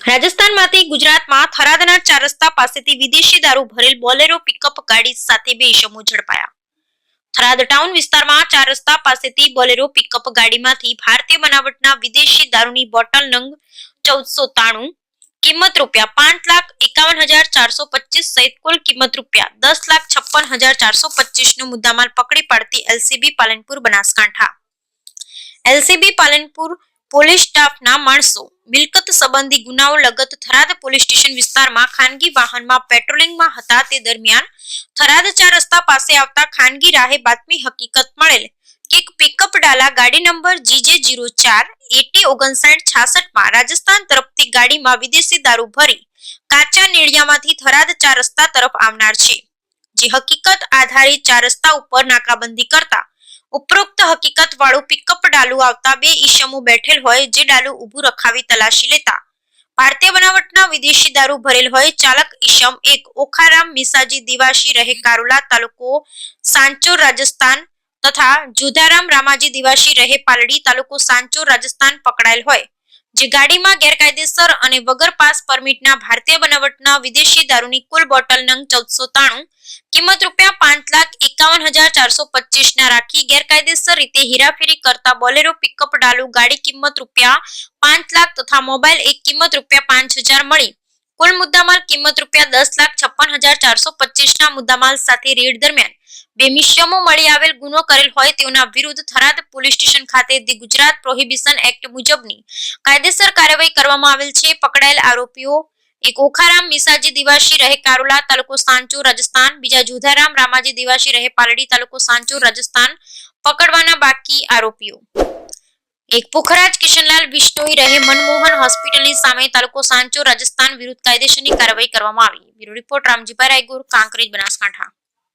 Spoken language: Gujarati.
રાજસ્થાનમાંથી ગુજરાતમાં થરાદના 4 રસ્તા પાસેથી વિદેશી દારૂ ભરેલ બોલેરો પિકઅપ ગાડી સાથે 2 ઇસમો ઝડપાયા। થરાદ ટાઉન વિસ્તારમાં 4 રસ્તા પાસેથી બોલેરો પિકઅપ ગાડીમાંથી ભારતીય બનાવટના વિદેશી દારૂની બોટલ નંગ 1493, કિંમત ₹5,51,425 સહિત કુલ કિંમત ₹10,56,425 નો મુદ્દામાલ પકડી પાડતી LCB Palanpur Banaskantha. LCB Palanpur police સ્ટાફના માણસો મિલકત સંબંધી ગુનાઓ લગત થરાદ પોલીસ સ્ટેશન વિસ્તારમાં ખાનગી વાહનમાં પેટ્રોલિંગમાં હતા તે દરમિયાન થરાદ 4 રસ્તા પાસે આવતા ખાનગી રાહે બાતમી હકીકત મળેલ કે એક પિકઅપ ડાલા ગાડી નંબર GJ04 AT5966 માં રાજસ્થાન તરફથી ગાડીમાં વિદેશી દારૂ ભરી કાચા નેળિયામાંથી થરાદ 4 રસ્તા તરફ આવનાર છે। જે હકીકત આધારિત 4 રસ્તા ઉપર નાકાબંધી કરતા ઉપરોક્ત હકીકત વાળું પિકઅપ ડાલું આવતા 2 ઈસમો બેઠેલ હોય જે ડાલું ઊભું રખાવી તલાશી લેતા ભારતીય બનાવટના વિદેશી દારૂ ભરેલ હોય ચાલક ઈસમ એક ઓખારામ મિસાજી દિવાસી રહે કારોલા તાલુકો સાંચોર રાજસ્થાન તથા જોધારામ રામાજી દિવાસી રહે પાલડી તાલુકો સાંચોર રાજસ્થાન પકડાયેલ હોય જે ગાડીમાં ગેરકાયદેસર અને વગર પાસ પરમિટના ભારતીય બનાવટના વિદેશી દારૂની કુલ બોટલ નંગ 1493 કિંમત ₹5,51,425 ના રાખી ગેરકાયદેસર રીતે હેરાફેરી કરતા બોલેરો પિકઅપ ડાલુ ગાડી કિંમત ₹5 લાખ તથા મોબાઈલ એક કિંમત ₹5,000 મળી કુલ મુદ્દામાલ કિંમત ₹10,56,425 ના મુદ્દામાલ સાથે રેડ દરમિયાન 2 મિશ્રમો મળી આવેલ ગુનો કરેલ હોય તેઓના વિરુદ્ધ થરાદ પોલીસ સ્ટેશન ખાતે ધી ગુજરાત પ્રોહિબિશન એક્ટ મુજબની કાયદેસર કાર્યવાહી કરવામાં આવેલ છે। પકડાયેલ આરોપીઓ એક ઓખારામ મિસાજી દિવાસી રહે કારોલા તાલુકો સાંચોર રાજસ્થાન, બીજા જોધારામ રામાજી દિવાસી રહે પાલડી તાલુકો સાંચોર રાજસ્થાન પકડવાના બાકી આરોપીઓ એક પુખરાજ કિશનલાલ વિશ્નોઈ રહે મનમોહન હોસ્પિટલની સામે તાલુકો સાંચોર રાજસ્થાન વિરુદ્ધ કાયદેસરની કાર્યવાહી કરવામાં આવી। Bureau report Ramjibhai Raygur, Kankrej, Banaskantha.